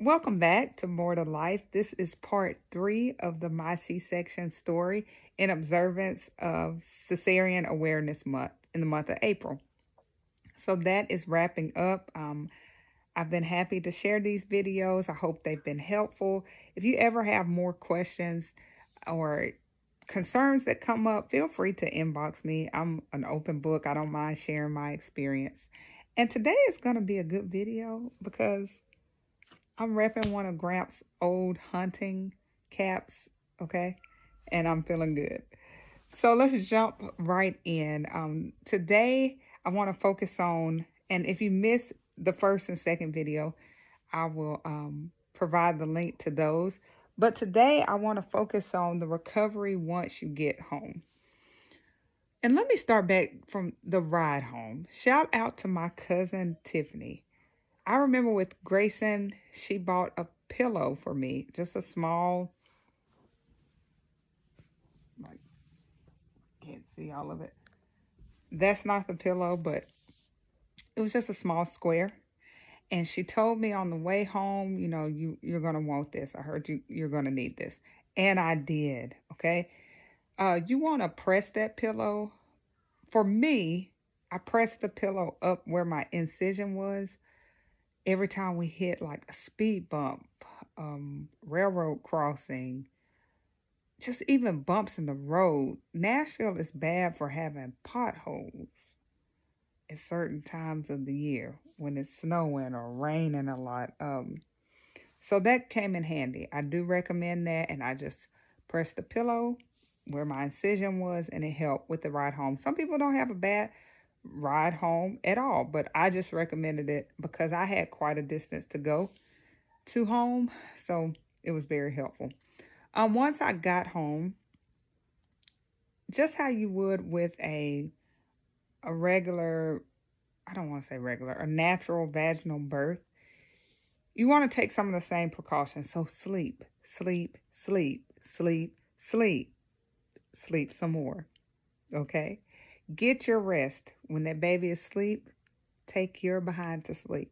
Welcome back to More to Life. This is part 3 of the My C-Section story in observance of Cesarean Awareness Month in the month of April. So that is wrapping up. I've been happy to share these videos. I hope they've been helpful. If you ever have more questions or concerns that come up, feel free to inbox me. I'm an open book. I don't mind sharing my experience. And today is going to be a good video because I'm repping one of Gramps' old hunting caps, okay? And I'm feeling good. So let's jump right in. Today, I want to focus on, and if you missed the first and second video, I will provide the link to those. But today, I want to focus on the recovery once you get home. And let me start back from the ride home. Shout out to my cousin, Tiffany. I remember with Grayson, she bought a pillow for me, just a small, like, can't see all of it. That's not the pillow, but it was just a small square. And she told me on the way home, you know, you're going to want this. I heard you're going to need this. And I did, okay? You want to press that pillow. For me, I pressed the pillow up where my incision was. Every time we hit like a speed bump, railroad crossing, just even bumps in the road. Nashville is bad for having potholes at certain times of the year when it's snowing or raining a lot. So that came in handy. I do recommend that, and I just pressed the pillow where my incision was, and it helped with the ride home. Some people don't have a bad ride home at all, but I just recommended it because I had quite a distance to go to home, so it was very helpful. Once I got home, just how you would with a regular, I don't want to say regular, a natural vaginal birth, you want to take some of the same precautions. So sleep, sleep, sleep, sleep, sleep, sleep some more, okay? Get your rest. When that baby is asleep, take your behind to sleep.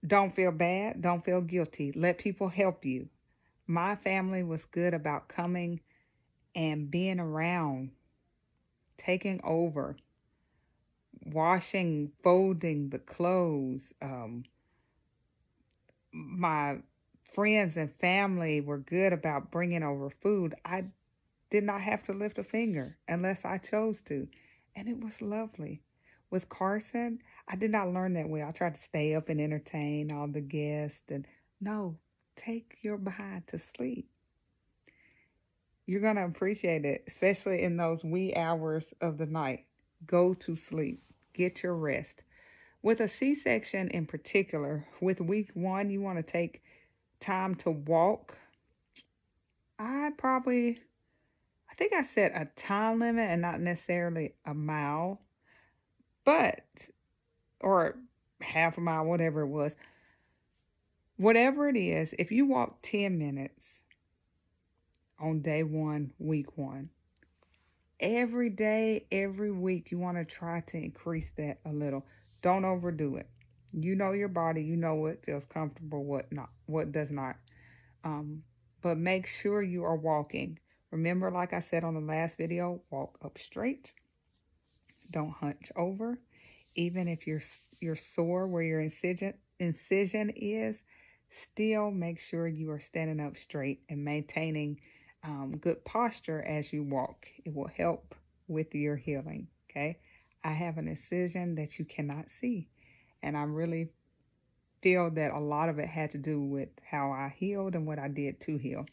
Don't feel bad. Don't feel guilty. Let people help you. My family was good about coming and being around, taking over, washing, folding the clothes. My friends and family were good about bringing over food. I did not have to lift a finger unless I chose to. And it was lovely. With Carson, I did not learn that way. I tried to stay up and entertain all the guests. And no, take your behind to sleep. You're going to appreciate it, especially in those wee hours of the night. Go to sleep. Get your rest. With a C-section in particular, with week 1, you want to take time to walk. I think I set a time limit and not necessarily a mile, or half a mile, whatever it was. Whatever it is, if you walk 10 minutes on day 1, week 1, every day, every week, you want to try to increase that a little. Don't overdo it. You know your body, you know what feels comfortable, what does not. But make sure you are walking. Remember, like I said on the last video, walk up straight. Don't hunch over. Even if you're sore where your incision is, still make sure you are standing up straight and maintaining good posture as you walk. It will help with your healing, okay? I have an incision that you cannot see, and I really feel that a lot of it had to do with how I healed and what I did to heal.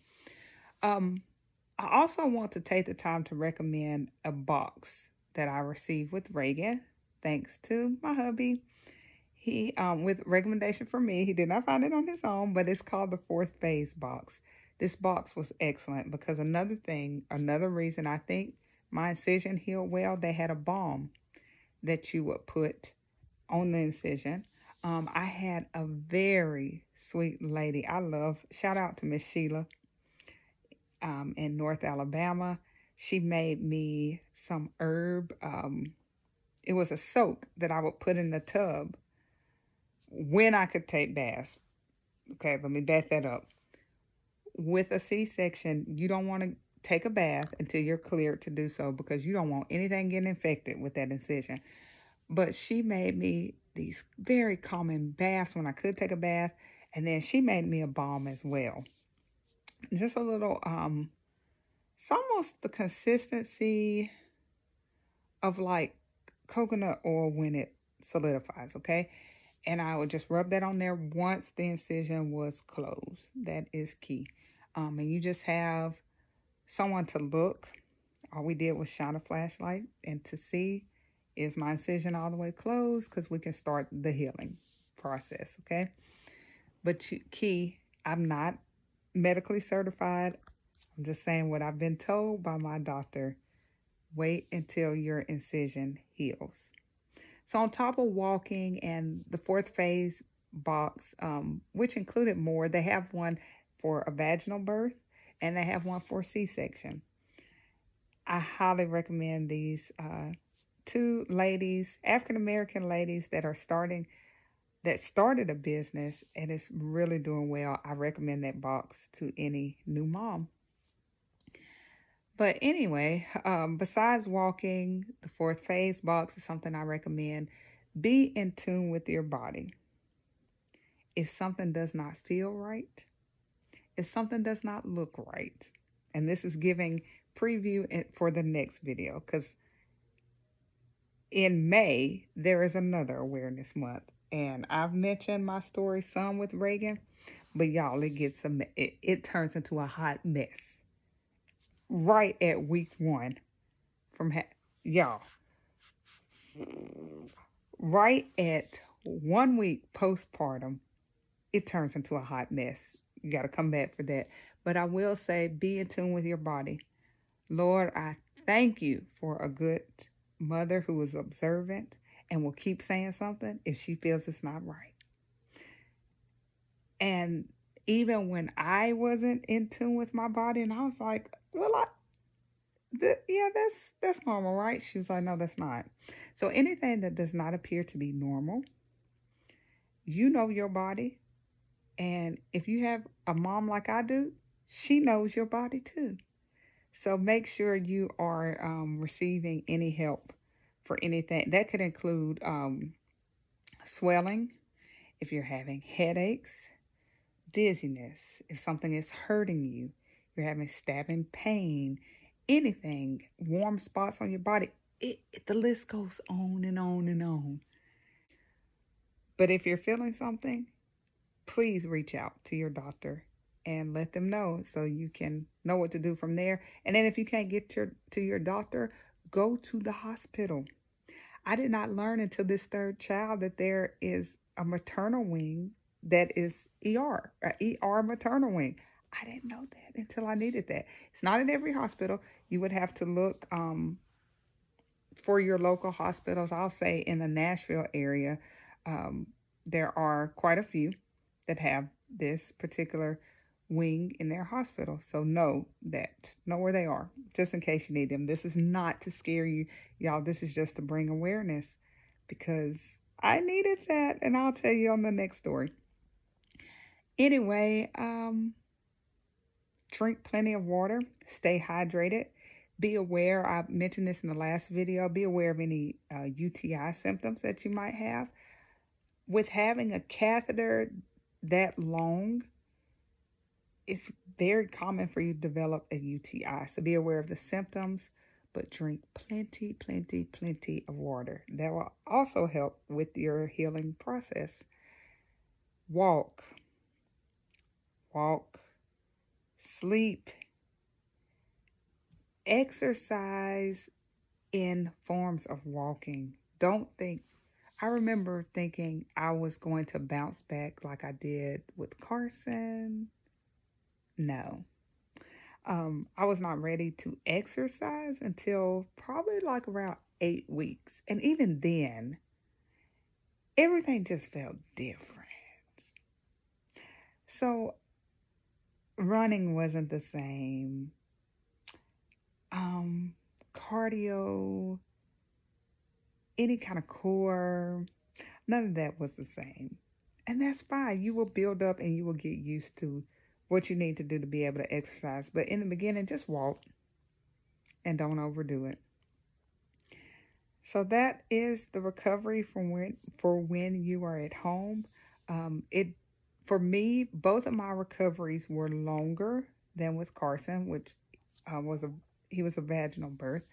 I also want to take the time to recommend a box that I received with Reagan, thanks to my hubby. He, with recommendation from me, he did not find it on his own, but it's called the 4th Phase box. This box was excellent because another reason I think my incision healed well, they had a balm that you would put on the incision. I had a very sweet lady. Shout out to Miss Sheila in North Alabama. She made me some herb. It was a soak that I would put in the tub when I could take baths. Okay, let me back that up. With a C-section, you don't want to take a bath until you're cleared to do so because you don't want anything getting infected with that incision. But she made me these very common baths when I could take a bath, and then she made me a balm as well. Just a little, it's almost the consistency of like coconut oil when it solidifies, okay? And I would just rub that on there once the incision was closed. That is key. And you just have someone to look. All we did was shine a flashlight and to see, is my incision all the way closed, because we can start the healing process, okay? But key, I'm not medically certified. I'm just saying what I've been told by my doctor. Wait until your incision heals. So on top of walking and the fourth phase box, which included more, they have one for a vaginal birth and they have one for C-section. I highly recommend these two ladies, African American ladies that started a business and it's really doing well. I recommend that box to any new mom. But anyway, besides walking, the fourth phase box is something I recommend. Be in tune with your body. If something does not feel right, if something does not look right, and this is giving preview for the next video, because in May, there is another awareness month. And I've mentioned my story some with Reagan, but y'all, it turns into a hot mess right at week one y'all, right at 1 week postpartum, it turns into a hot mess. You got to come back for that. But I will say, be in tune with your body. Lord, I thank you for a good mother who is observant and will keep saying something if she feels it's not right. And even when I wasn't in tune with my body, and I was like, well, yeah, that's normal, right? She was like, no, that's not. So anything that does not appear to be normal, you know your body. And if you have a mom like I do, she knows your body too. So make sure you are receiving any help for anything. That could include swelling, if you're having headaches, dizziness, if something is hurting you, you're having stabbing pain, anything, warm spots on your body. The list goes on and on and on. But if you're feeling something, please reach out to your doctor and let them know so you can know what to do from there. And then if you can't get to your doctor, go to the hospital. I did not learn until this third child that there is a maternal wing that is ER maternal wing. I didn't know that until I needed that. It's not in every hospital. You would have to look for your local hospitals. I'll say in the Nashville area, there are quite a few that have this particular wing in their hospital. So know where they are, just in case you need them. This is not to scare you, y'all. This is just to bring awareness because I needed that, and I'll tell you on the next story. Anyway, drink plenty of water, stay hydrated. Be aware, I mentioned this in the last video, be aware of any UTI symptoms that you might have. With having a catheter that long, it's very common for you to develop a UTI. So be aware of the symptoms, but drink plenty of water. That will also help with your healing process. Walk, sleep, exercise in forms of walking. I remember thinking I was going to bounce back like I did with Carson. No. I was not ready to exercise until probably like around 8 weeks. And even then, everything just felt different. So running wasn't the same. Cardio, any kind of core, none of that was the same. And that's fine. You will build up and you will get used to what you need to do to be able to exercise. But in the beginning, just walk and don't overdo it. So that is the recovery from when you are at home. It for me, both of my recoveries were longer than with Carson, which he was a vaginal birth.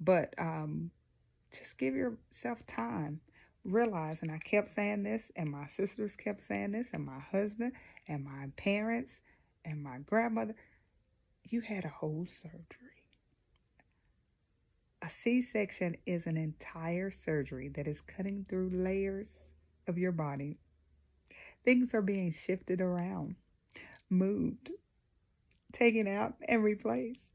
But just give yourself time. Realize, and I kept saying this, and my sisters kept saying this, and my husband, and my parents, and my grandmother, you had a whole surgery. A C-section is an entire surgery that is cutting through layers of your body. Things are being shifted around, moved, taken out, and replaced.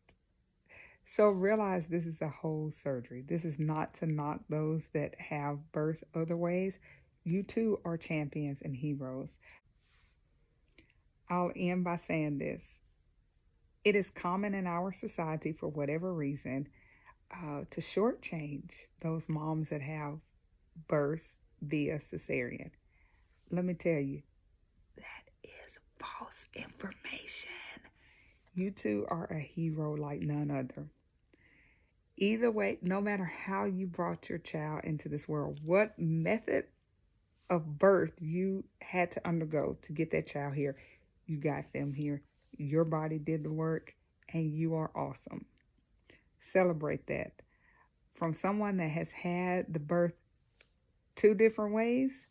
So realize this is a whole surgery. This is not to knock those that have birth other ways. You too are champions and heroes. I'll end by saying this. It is common in our society, for whatever reason, to shortchange those moms that have births via cesarean. Let me tell you, that is false information. You two are a hero like none other. Either way, no matter how you brought your child into this world, what method of birth you had to undergo to get that child here, you got them here. Your body did the work, and you are awesome. Celebrate that. From someone that has had the birth 2 different ways,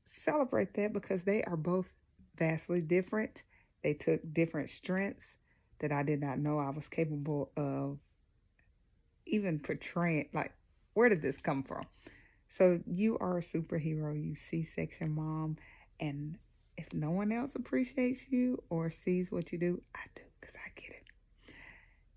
celebrate that, because they are both vastly different. They took different strengths that I did not know I was capable of even portraying. Like, where did this come from? So you are a superhero, you C-section mom, and if no one else appreciates you or sees what you do, I do, because I get it.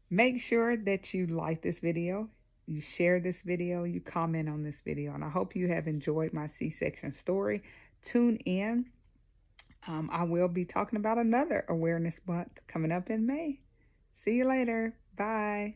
Make sure that you like this video, you share this video, you comment on this video, and I hope you have enjoyed my C-section story. Tune in. I will be talking about another awareness month coming up in May. See you later. Bye.